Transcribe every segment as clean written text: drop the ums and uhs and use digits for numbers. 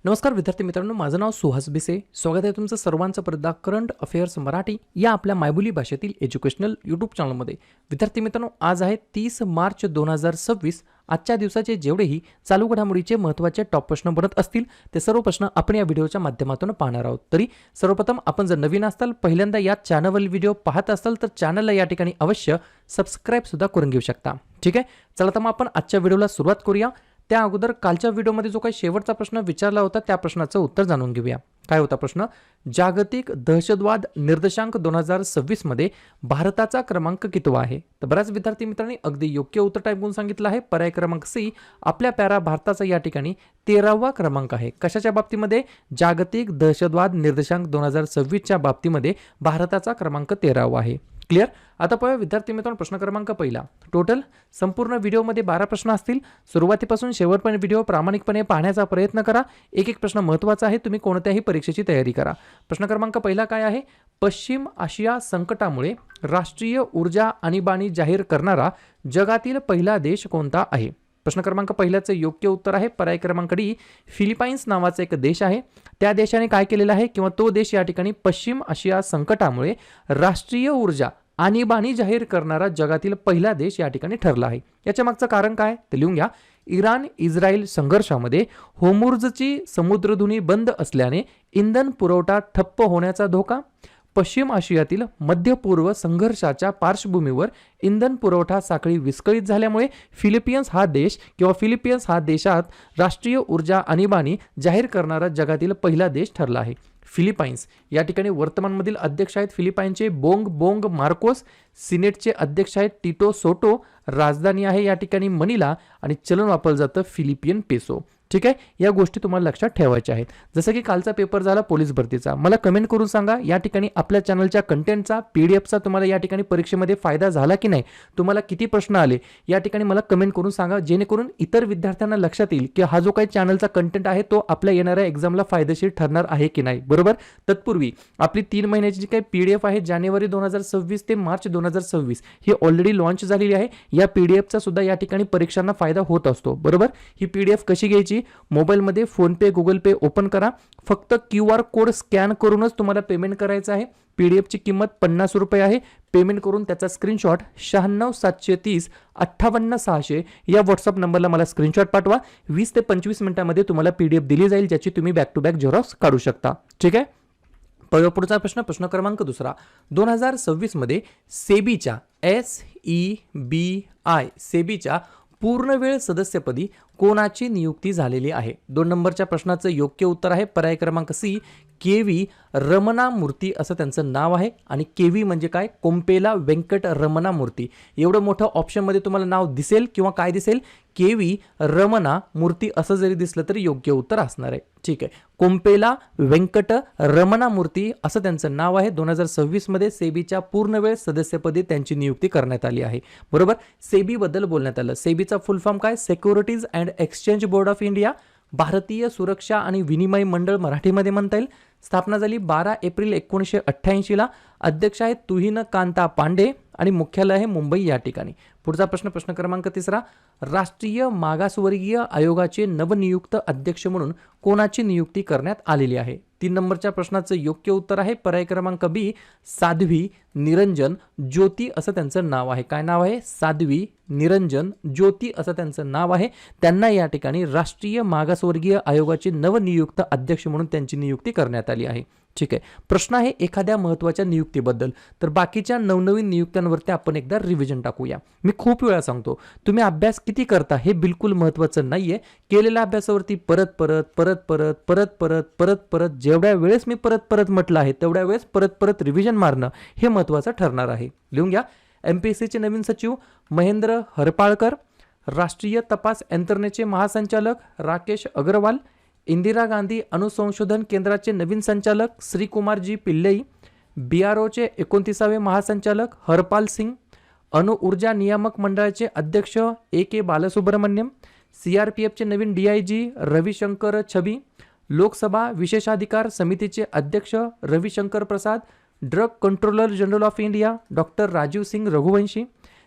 नमस्कार विद्यार्थी मित्रांनो, माझं नाव सुहास बिसे. स्वागत आहे तुमचं सर्वांचं परत करंट अफेअर्स मराठी या आपल्या मायबोली भाषेतील एज्युकेशनल यूट्यूब चॅनलमध्ये. विद्यार्थी मित्रांनो, आज आहे 30 मार्च 2026. आजच्या दिवसाचे जेवढेही चालू घडामोडीचे महत्त्वाचे टॉप प्रश्न बनत असतील ते सर्व प्रश्न आपण या व्हिडिओच्या माध्यमातून पाहणार आहोत. तरी सर्वप्रथम आपण जर नवीन असाल, पहिल्यांदा या चॅनलवरील व्हिडिओ पाहत असाल तर चॅनलला या ठिकाणी अवश्य सबस्क्राईब सुद्धा करून घेऊ शकता. ठीक आहे, चला तर मग आपण आजच्या व्हिडिओला सुरुवात करूया. त्या अगोदर कालच्या व्हिडिओमध्ये जो काही शेवटचा प्रश्न विचारला होता त्या प्रश्नाचं उत्तर जाणून घेऊया. काय होता प्रश्न? जागतिक दहशतवाद निर्देशांक 2026 मध्ये भारताचा क्रमांक कितवा आहे? तर बऱ्याच विद्यार्थी मित्रांनी अगदी योग्य उत्तर टाईप करून सांगितलं आहे. पर्याय क्रमांक सी, आपल्या प्यारा भारताचा या ठिकाणी 13वा क्रमांक आहे. कशाच्या बाबतीमध्ये? जागतिक दहशतवाद निर्देशांक 2026च्या बाबतीमध्ये भारताचा क्रमांक 13वा आहे. क्लिअर? आता पाहूया विद्यार्थी मित्रांनो, प्रश्न क्रमांक पहिला. टोटल संपूर्ण व्हिडिओमध्ये 12 प्रश्न असतील. सुरुवातीपासून शेवटपर्यंत व्हिडिओ प्रामाणिकपणे पाहण्याचा प्रयत्न करा. एक एक प्रश्न महत्त्वाचा आहे. तुम्ही कोणत्याही परीक्षेची तयारी करा. प्रश्न क्रमांक पहिला काय आहे? पश्चिम आशिया संकटामुळे राष्ट्रीय ऊर्जा आणीबाणी जाहीर करणारा जगातील पहिला देश कोणता आहे? प्रश्न क्रमांक पहिल्याचं योग्य उत्तर आहे पर्याय क्रमांक डी, फिलिपाईन्स नावाचा एक देश आहे. त्या देशाने काय केलेलं आहे, किंवा तो देश या ठिकाणी पश्चिम आशिया संकटामुळे राष्ट्रीय ऊर्जा आणीबाणी जाहीर करणारा जगातील पहिला देश या ठिकाणी ठरला आहे. याच्या मागचं कारण काय ते लिहून घ्या. इराण इस्रायल संघर्षामध्ये होर्मुझची समुद्रधुनी बंद असल्याने इंधन पुरवठा ठप्प होण्याचा धोका. पश्चिम आशियातील मध्य पूर्व संघर्षाच्या पार्श्वभूमीवर इंधन पुरवठा साखळी विस्कळीत झाल्यामुळे फिलिपिन्स हा देशात राष्ट्रीय ऊर्जा आणीबाणी जाहीर करणारा जगातील पहिला देश ठरला आहे. फिलिपाईन्स या ठिकाणी वर्तमानमधील अध्यक्ष आहेत फिलिपाईनचे बोंग मार्कोस. सिनेटचे अध्यक्ष आहेत टिटो सोटो. राजधानी आहे या ठिकाणी मनिला आणि चलन वापरलं जातं फिलिपियन पेसो. ठीक आहे, या गोष्टी तुम्हाला लक्षात ठेवायच्या आहेत. जसं की कालचा पेपर झाला पोलीस भरतीचा, मला कमेंट करून सांगा या ठिकाणी आपल्या चॅनलच्या कंटेंटचा पीडीएफचा तुम्हाला या ठिकाणी परीक्षेमध्ये फायदा झाला की नाही, तुम्हाला किती प्रश्न आले या ठिकाणी मला कमेंट करून सांगा, जेणेकरून इतर विद्यार्थ्यांना लक्षात येईल की हा जो काही चॅनलचा कंटेंट आहे तो आपल्या येणाऱ्या एक्झामला फायदेशीर ठरणार आहे की नाही. बरोबर? तत्पूर्वी आपली 3 महिन्याची जी काही पीडीएफ आहे जानेवारी 2026 ते मार्च 2026 ही ऑलरेडी लॉन्च झालेली आहे. या पीडीएफचा सुद्धा या ठिकाणी परीक्षांना फायदा होत असतो. बरोबर? ही पीडीएफ कशी घ्यायची? मोबाईलमध्ये फोन पे गुगल पे ओपन करा. फक्त QR कोड स्कॅन करूनच तुम्हाला पेमेंट करायचं आहे. पीडीएफची किंमत 50 रुपये आहे. पेमेंट करून त्याचा स्क्रीनशॉट 96 730 58 600 या व्हॉट्सअप नंबरला मला स्क्रीनशॉट पाठवा. 20 ते 25 मिनिटांमध्ये तुम्हाला पीडीएफ दिली जाईल, ज्याची तुम्ही बॅक टू बॅक झेरॉक्स काढू शकता. ठीक आहे, पुढचा प्रश्न क्रमांक दुसरा. 2026 मध्ये सेबीच्या सेबीच्या पूर्णवेळ सदस्यपदी कोणाची नियुक्ती झालेली आहे? 2 नंबरच्या प्रश्नाचं योग्य उत्तर आहे पर्याय क्रमांक सी, KV रमणा मूर्ती असं त्यांचं नाव आहे. आणि KV म्हणजे काय? कोम्पेला वेंकट रमणा मूर्ती. एवढं मोठं ऑप्शनमध्ये तुम्हाला नाव दिसेल किंवा काय दिसेल? KV रमणा मूर्ती असं जरी दिसलं तरी योग्य उत्तर असणार आहे. ठीक आहे, कोम्पेला वेंकट रमणा मूर्ती असं त्यांचं नाव आहे. 2026 मध्ये सेबीच्या पूर्णवेळ सदस्यपदी त्यांची नियुक्ती करण्यात आली आहे. बरोबर? सेबी बद्दल बोलण्यात आलं. सेबीचा फुल फॉर्म काय? Securities and exchange board of India, भारतीय सुरक्षा आणि विनिमय मंडळ मराठीमध्ये म्हणता येईल. स्थापना झाली 12 एप्रिल 1988 ला. अध्यक्ष आहेत तुहिन कांता पांडे आणि मुख्यालय आहे मुंबई या ठिकाणी. पुढचा प्रश्न क्रमांक तिसरा. राष्ट्रीय मागासवर्गीय आयोगाचे नवनियुक्त अध्यक्ष म्हणून कोणाची नियुक्ती करण्यात आलेली आहे? 3 नंबरच्या प्रश्नाचं योग्य उत्तर आहे पर्याय क्रमांक बी, साध्वी निरंजन ज्योती असं त्यांचं नाव आहे. काय नाव आहे? साध्वी निरंजन ज्योती असं त्यांचं नाव आहे. त्यांना या ठिकाणी राष्ट्रीय मागासवर्गीय आयोगाचे नवनियुक्त अध्यक्ष म्हणून त्यांची नियुक्ती करण्यात आली आहे. ठीक आहे, प्रश्न आहे एखाद्या महत्त्वाच्या नियुक्तीबद्दल. तर बाकीच्या नवनवीन नियुक्त्यांवरती आपण एकदा रिव्हिजन टाकूया. मी खूप वेळा सांगतो, तुम्ही अभ्यास किती करता हे बिलकुल महत्त्वाचं नाहीये. केलेल्या अभ्यासावरती परत परत जेवढ्या वेळेस मी परत म्हटलं आहे तेवढ्या वेळेस परत रिव्हिजन मारणं हे महत्त्वाचं ठरणार आहे. लिहून घ्या. MPSCचे नवीन सचिव महेंद्र हरपाळकर, राष्ट्रीय तपास यंत्रणेचे महासंचालक राकेश अग्रवाल, इंदिरा गांधी अणुसंशोधन केंद्राचे नवीन संचालक श्रीकुमारजी पिल्लई, BROचे 29वे महासंचालक हरपाल सिंग, अणुऊर्जा नियामक मंडळाचे अध्यक्ष AK बालसुब्रमण्यम, CRPFचे नवीन DIG रविशंकर छबी, लोकसभा विशेषाधिकार समितीचे अध्यक्ष Ravishankar Prasad, drug controller general of India doctor Rajeev Singh Raghuvanshi,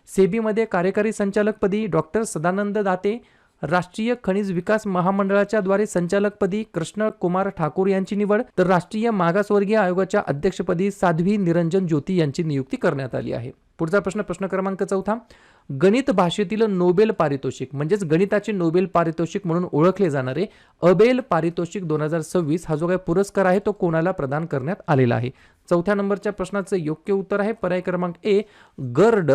सेबीमध्ये कार्यकारी संचालकपदी डॉक्टर सदानंद दाते, राष्ट्रीय खनिज विकास महामंडळाच्या द्वारे संचालकपदी कृष्ण कुमार ठाकूर यांची निवड, तर राष्ट्रीय मागासवर्गीय आयोगाच्या अध्यक्षपदी साध्वी निरंजन ज्योती यांची नियुक्ती करण्यात आली आहे. पुढचा प्रश्न क्रमांक 4, गणित भाषेतील नोबेल पारितोषिक म्हणजेच गणिताचे नोबेल पारितोषिक म्हणून ओळखले जाणारे अबेल पारितोषिक 2026 हा जो काही पुरस्कार आहे तो कोणाला प्रदान करण्यात आलेला आहे. 4थ्या नंबरच्या प्रश्नाचं योग्य उत्तर आहे पर्याय क्रमांक ए, गर्ड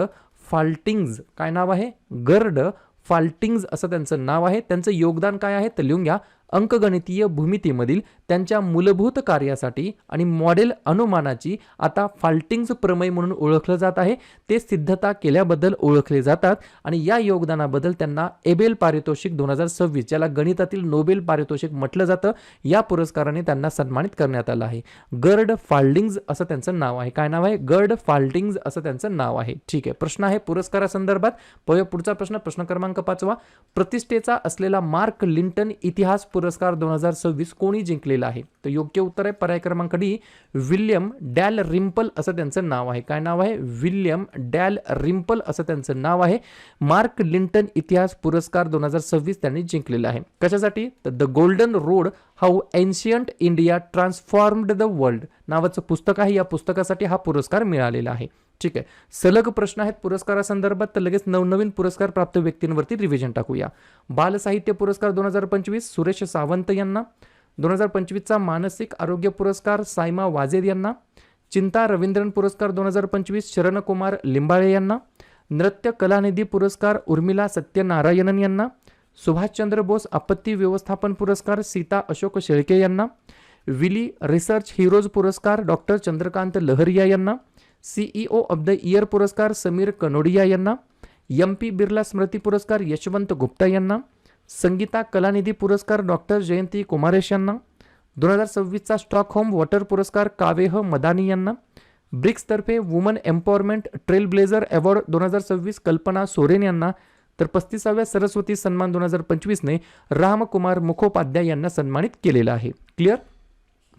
फाल्टिंग्ज. काय नाव आहे? गर्ड फाल्टिंग्ज असं त्यांचं नाव आहे. त्यांचं योगदान काय आहे तर लिहून घ्या. अंकगणितीय भूमितीमधील त्यांच्या मूलभूत कार्यासाठी आणि मॉडेल अनुमानाची आता फाल्टिंग्ज प्रमेय म्हणून ओळखलं जात आहे. ते सिद्धता केल्याबद्दल ओळखले जातात आणि या योगदानाबद्दल त्यांना एबेल पारितोषिक 2026 ज्याला गणितातील नोबेल पारितोषिक म्हटलं जातं या पुरस्काराने त्यांना सन्मानित करण्यात आलं आहे. गर्ड फाल्टिंग्ज असं त्यांचं नाव आहे. काय नाव आहे? गर्ड फाल्टिंग्ज असं त्यांचं नाव आहे. ठीक आहे. प्रश्न आहे पुरस्कारासंदर्भात. पुढचा प्रश्न क्रमांक 5, प्रतिष्ठेचा असलेला मार्क लिंटन इतिहास पुरस्कार 2026 कोणी जिंकलेला आहे? तर योग्य उत्तर आहे पर्याय क्रमांक डी, विल्यम डॅल रिम्पल असं त्यांचं नाव आहे. काय नाव आहे? विल्यम डॅल रिम्पल असं त्यांचं नाव आहे. मार्क लिंटन इतिहास पुरस्कार 2026 त्यांनी जिंकलेला आहे. कशासाठी? तर the golden road how ancient India transformed the world नावाचं पुस्तक आहे. या पुस्तकासाठी हा पुरस्कार मिळालेला आहे. ठीक आहे. सलग प्रश्न आहेत पुरस्कारासंदर्भात, तर लगेच नवनवीन पुरस्कार प्राप्त व्यक्तींवरती रिव्हिजन टाकूया. बाल साहित्य पुरस्कार 2025 सुरेश सावंत यांना. 2025चा मानसिक आरोग्य पुरस्कार सायमा वाजेद यांना. चिंता रवींद्रन पुरस्कार 2025 शरणकुमार लिंबाळे यांना. नृत्य कलानिधी पुरस्कार उर्मिला सत्यनारायणन यांना. सुभाषचंद्र बोस आपत्ती व्यवस्थापन पुरस्कार सीता अशोक शेळके यांना. विली रिसर्च हिरोज पुरस्कार डॉक्टर चंद्रकांत लहरिया यांना. सीईओ ऑफ द इयर पुरस्कार समीर कनोडिया यांना. MP बिर्ला स्मृती पुरस्कार यशवंत गुप्ता यांना. संगीता कलानिधी पुरस्कार डॉक्टर जयंती कुमारेश यांना. 2026चा स्टॉकहोम वॉटर पुरस्कार कावेह मदानी यांना. ब्रिक्सतर्फे woman empowerment trailblazer award 2026 Kalpana Soren यांना. तर 35व्या सरस्वती सन्मान 2025ने रामकुमार मुखोपाध्याय यांना सन्मानित केलेला आहे. क्लिअर?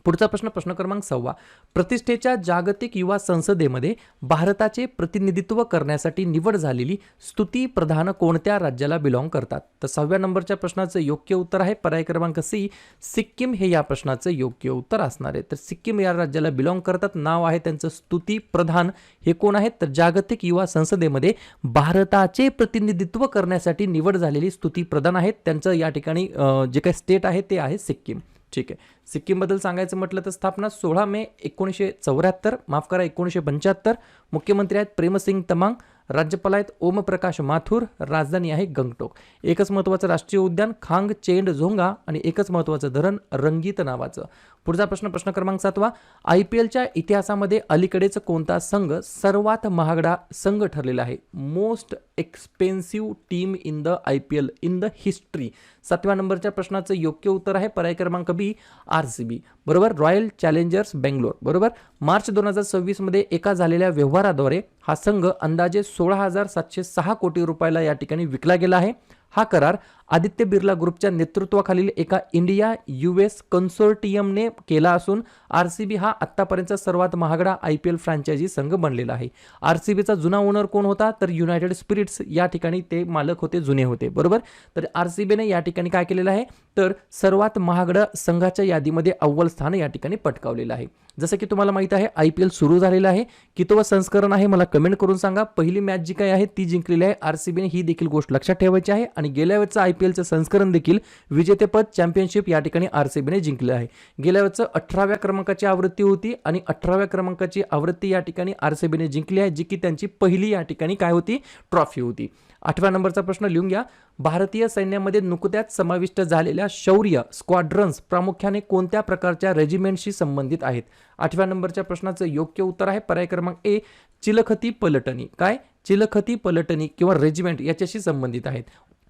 पुढचा प्रश्न क्रमांक 6, प्रतिष्ठेच्या जागतिक युवा संसदेमध्ये भारताचे प्रतिनिधित्व करण्यासाठी निवड झालेली स्तुती प्रधान कोणत्या राज्याला बिलॉंग करतात? तर 6व्या नंबरच्या प्रश्नाचं योग्य उत्तर आहे पर्याय क्रमांक सी, सिक्कीम हे या प्रश्नाचं योग्य उत्तर असणार आहे. तर सिक्कीम या राज्याला बिलॉंग करतात. नाव आहे त्यांचं स्तुती प्रधान. हे कोण आहेत? तर जागतिक युवा संसदेमध्ये भारताचे प्रतिनिधित्व करण्यासाठी निवड झालेली स्तुती प्रधान आहेत. त्यांचं या ठिकाणी जे काही स्टेट आहे ते आहे सिक्कीम. ठीक आहे. सिक्कीमबद्दल सांगायचं म्हटलं तर स्थापना 16 मे 1974, माफ करा 1975. मुख्यमंत्री आहेत प्रेमसिंग तमांग. राज्यपाल आहेत ओमप्रकाश माथुर. राजधानी आहे गंगटोक. एकच महत्त्वाचं राष्ट्रीय उद्यान खांग चेंड झोंगा आणि एकच महत्त्वाचं धरण रंगीत नावाचं. पुढचा प्रश्न क्रमांक 7, IPLच्या इतिहासामध्ये अलीकडेच कोणता संघ सर्वात महागडा संघ ठरलेला आहे? Most expensive team in the IPL in the history. 7व्या नंबरच्या प्रश्नाचं योग्य उत्तर आहे पर्याय क्रमांक बी, RCB. बरोबर, रॉयल चॅलेंजर्स बेंगलोर. बरोबर. मार्च 2026 मध्ये एका झालेल्या व्यवहाराद्वारे हा संघ अंदाजे 16,706 कोटी रुपयाला या ठिकाणी विकला गेला आहे. हा करार आदित्य बिर्ला ग्रुपच्या नेतृत्वाखालील एका इंडिया US कन्सोर्टियमने केला असून RCB हा आत्तापर्यंतचा सर्वात महागडा IPL फ्रँचायझी संघ बनलेला आहे. RCBचा जुना ओनर कोण होता? तर युनायटेड स्पिरिट्स या ठिकाणी ते मालक होते, जुने होते. बरोबर. तर RCBने या ठिकाणी काय केलेलं आहे तर सर्वात महागड्या संघाच्या यादीमध्ये अव्वल स्थान या ठिकाणी पटकावलेलं आहे. जसं की तुम्हाला माहित आहे IPL सुरू झालेलं आहे. कितवं संस्करण आहे मला कमेंट करून सांगा. पहिली मॅच जी काही आहे ती जिंकलेली आहे RCBने. ही देखील गोष्ट लक्षात ठेवायची आहे. आणि गेल्या वेळचं IPLचं संस्करण देखील विजेतेपद चॅम्पियनशिप या ठिकाणी RCBने जिंकले आहे. गेल्या वेळचं 18व्या क्रमांकाची आवृत्ती होती आणि 18व्या क्रमांकाची आवृत्ती या ठिकाणी RCBने जिंकली आहे, जी की त्यांची पहिली या ठिकाणी काय होती? ट्रॉफी होती. 8व्या नंबरचा प्रश्न लिहून घ्या. भारतीय सैन्यामध्ये नुकत्याच समाविष्ट झालेल्या शौर्य स्क्वाड्रन्स प्रामुख्याने कोणत्या प्रकारच्या रेजिमेंटशी संबंधित आहेत? 8व्या नंबरच्या प्रश्नाचं योग्य उत्तर आहे पर्याय क्रमांक ए, चिलखती पलटणी. काय? चिलखती पलटणी किंवा रेजिमेंट याच्याशी संबंधित आहेत.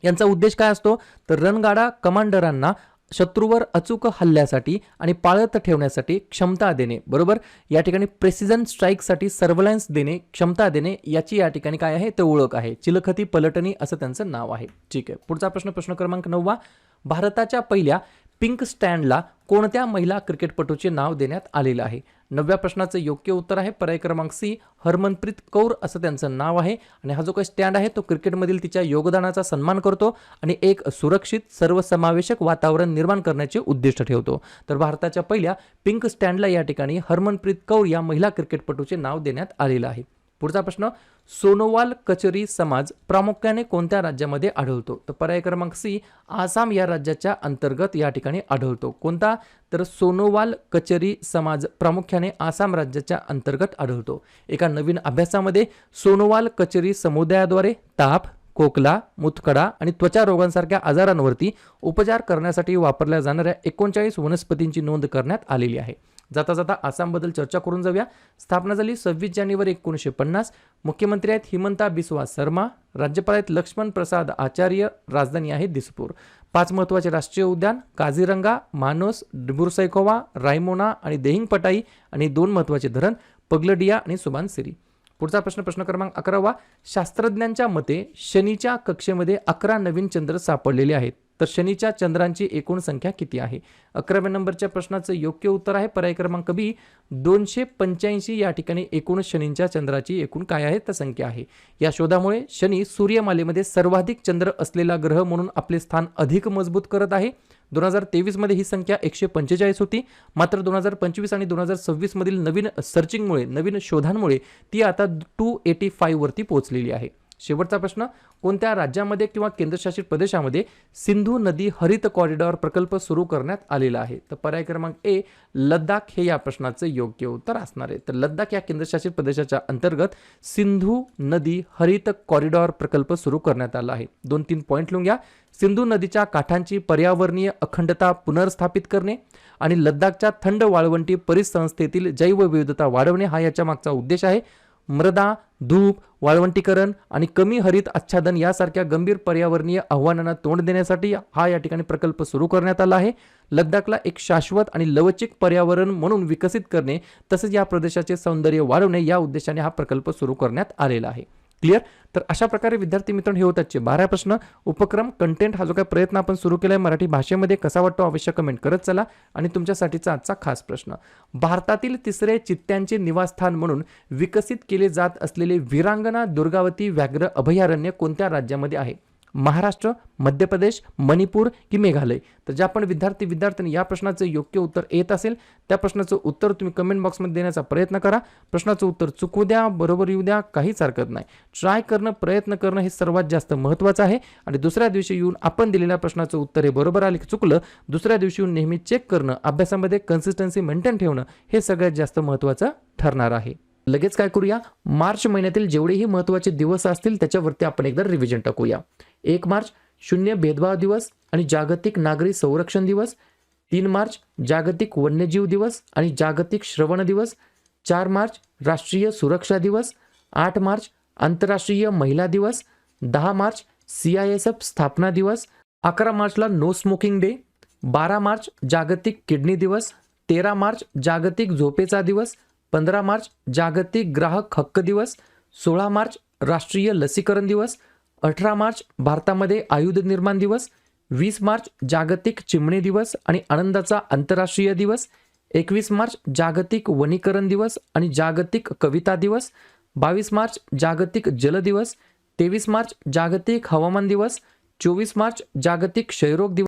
यांचा उद्देश काय असतो तर रणगाडा कमांडरांना शत्रूवर अचूक हल्ल्यासाठी आणि पाळत ठेवण्यासाठी क्षमता देणे. बरोबर. या ठिकाणी प्रेसिजन स्ट्राईकसाठी सर्व्हलन्स देणे, क्षमता देणे याची या ठिकाणी काय आहे ते ओळख आहे. चिलखती पलटणी असं त्यांचं नाव आहे. ठीक आहे. पुढचा प्रश्न क्रमांक 9, भारताच्या पहिल्या पिंक स्टँडला कोणत्या महिला क्रिकेटपटूचे नाव देण्यात आलेलं आहे? 9व्या प्रश्नाचं योग्य उत्तर आहे पर्याय क्रमांक सी, हरमनप्रीत कौर असं त्यांचं नाव आहे. आणि हा जो काही स्टँड आहे तो क्रिकेटमधील तिच्या योगदानाचा सन्मान करतो आणि एक सुरक्षित सर्वसमावेशक वातावरण निर्माण करण्याचे उद्दिष्ट ठेवतो. तर भारताच्या पहिल्या पिंक स्टँडला या ठिकाणी हरमनप्रीत कौर या महिला क्रिकेटपटूचे नाव देण्यात आलेलं आहे. पुढचा प्रश्न, सोनोवाल कचरी समाज प्रामुख्याने कोणत्या राज्यामध्ये आढळतो? तर पर्याय क्रमांक सी, आसाम या राज्याच्या अंतर्गत या ठिकाणी आढळतो. कोणता? तर सोनोवाल कचरी समाज प्रामुख्याने आसाम राज्याच्या अंतर्गत आढळतो. एका नवीन अभ्यासामध्ये सोनोवाल कचरी समुदायाद्वारे ताप, खोकला, मुतखडा आणि त्वचा रोगांसारख्या आजारांवरती उपचार करण्यासाठी वापरल्या जाणाऱ्या 39 वनस्पतींची नोंद करण्यात आलेली आहे. जाता जाता आसामबद्दल चर्चा करून जाऊया. स्थापना झाली 26 जानेवारी 1950. मुख्यमंत्री आहेत हिमंता बिस्वा शर्मा. राज्यपाल आहेत लक्ष्मण प्रसाद आचार्य. राजधानी आहे दिसपूर. 5 महत्त्वाचे राष्ट्रीय उद्यान, काझीरंगा, मानस, डिब्रुसैखोवा, रायमोना आणि देहिंग पटाई. आणि 2 महत्त्वाचे धरण, पगलडिया आणि सुबानसिरी. पुढचा प्रश्न, प्रश्न क्रमांक 11वा. शास्त्रज्ञांच्या मते शनीच्या कक्षेमध्ये 11 नवीन चंद्र सापडलेले आहेत. तर शनीच्या चंद्रांची एकूण संख्या किती आहे? 11व्या नंबरच्या प्रश्नाचं योग्य उत्तर आहे पर्याय क्रमांक बी, 285 या ठिकाणी एकूण शनीच्या चंद्राची एकूण काय आहे तर संख्या आहे. या शोधामुळे शनी सूर्यमालेमध्ये सर्वाधिक चंद्र असलेला ग्रह म्हणून आपले स्थान अधिक मजबूत करत आहे. 2023 मध्ये ही संख्या 145 होती. मात्र 2025 आणि 2026 मधील नवीन सर्चिंगमुळे, नवीन शोधांमुळे ती आता 285 वरती पोहोचलेली आहे. शेवटचा प्रश्न, कोणत्या राज्यामध्ये किंवा केंद्रशासित प्रदेशामध्ये सिंधू नदी हरित कॉरिडॉर प्रकल्प सुरू करण्यात आलेला आहे? तर पर्याय क्रमांक ए, लद्दाख हे या प्रश्नाचं योग्य उत्तर असणार आहे. तर लद्दाख या केंद्रशासित प्रदेशाच्या अंतर्गत सिंधू नदी हरित कॉरिडॉर प्रकल्प सुरू करण्यात आला आहे. 2-3 पॉईंट लिहून घ्या. सिंधू नदीच्या काठांची पर्यावरणीय अखंडता पुनर्स्थापित करणे आणि लद्दाखच्या थंड वाळवंटी परिसंस्थेतील जैवविविधता वाढवणे हा याच्या मागचा उद्देश आहे. मृदा, धूप, वाळवंटीकरण आणि कमी हरित आच्छादन यासारख्या गंभीर पर्यावरणीय आव्हानांना तोंड देण्यासाठी हा या ठिकाणी प्रकल्प सुरू करण्यात आला आहे. लद्दाखला एक शाश्वत आणि लवचिक पर्यावरण म्हणून विकसित करणे तसेच या प्रदेशाचे सौंदर्य वाढवणे या उद्देशाने हा प्रकल्प सुरू करण्यात आलेला आहे. क्लिअर? तर अशा प्रकारे विद्यार्थी मित्रांनो हे होतात 12 प्रश्न. उपक्रम कंटेंट हा जो काही प्रयत्न आपण सुरू केलाय मराठी भाषेमध्ये कसा वाटतो अवश्य कमेंट करत चला. आणि तुमच्यासाठीचा आजचा खास प्रश्न, भारतातील तिसरे चित्त्यांचे निवासस्थान म्हणून विकसित केले जात असलेले वीरांगना दुर्गावती व्याघ्र अभयारण्य कोणत्या राज्यामध्ये आहे? महाराष्ट्र, मध्य प्रदेश, मणिपूर की मेघालय? तर ज्या पण विद्यार्थ्यांनी या प्रश्नाचं योग्य उत्तर येत असेल त्या प्रश्नाचं उत्तर तुम्ही कमेंट बॉक्समध्ये देण्याचा प्रयत्न करा. प्रश्नाचं उत्तर चुकू द्या, बरोबर येऊ द्या, काहीच हरकत नाही. ट्राय करणं, प्रयत्न करणं हे सर्वात जास्त महत्त्वाचं आहे. आणि दुसऱ्या दिवशी येऊन आपण दिलेल्या प्रश्नाचं उत्तर हे बरोबर आले की चुकलं, दुसऱ्या दिवशी येऊन नेहमी चेक करणं, अभ्यासामध्ये कन्सिस्टन्सी मेंटेन ठेवणं हे सगळ्यात जास्त महत्त्वाचं ठरणार आहे. लगेच काय करूया, मार्च महिन्यातील जेवढेही महत्त्वाचे दिवस असतील त्याच्यावरती आपण एकदा रिव्हिजन टाकूया. 1 मार्च शून्य भेदभाव दिवस आणि जागतिक नागरी संरक्षण दिवस. 3 मार्च जागतिक वन्यजीव दिवस आणि जागतिक श्रवण दिवस. 4 मार्च राष्ट्रीय सुरक्षा दिवस. 8 मार्च आंतरराष्ट्रीय महिला दिवस. 10 मार्च CISF स्थापना दिवस. 11 मार्चला नो स्मोकिंग डे. 12 मार्च जागतिक किडनी दिवस. 13 मार्च जागतिक झोपेचा दिवस. 15 मार्च जागतिक ग्राहक हक्क दिवस. 16 मार्च राष्ट्रीय लसीकरण दिवस. 18 मार्च भारतामध्ये आयुध निर्माण दिवस. 20 मार्च जागतिक चिमणी दिवस आणि आनंदाचा आंतरराष्ट्रीय दिवस. 21 मार्च जागतिक वनीकरण दिवस आणि जागतिक कविता दिवस. 22 मार्च जागतिक जल दिवस. 23 मार्च जागतिक हवामान दिवस. 24 मार्च जागतिक क्षयरोग दिवस.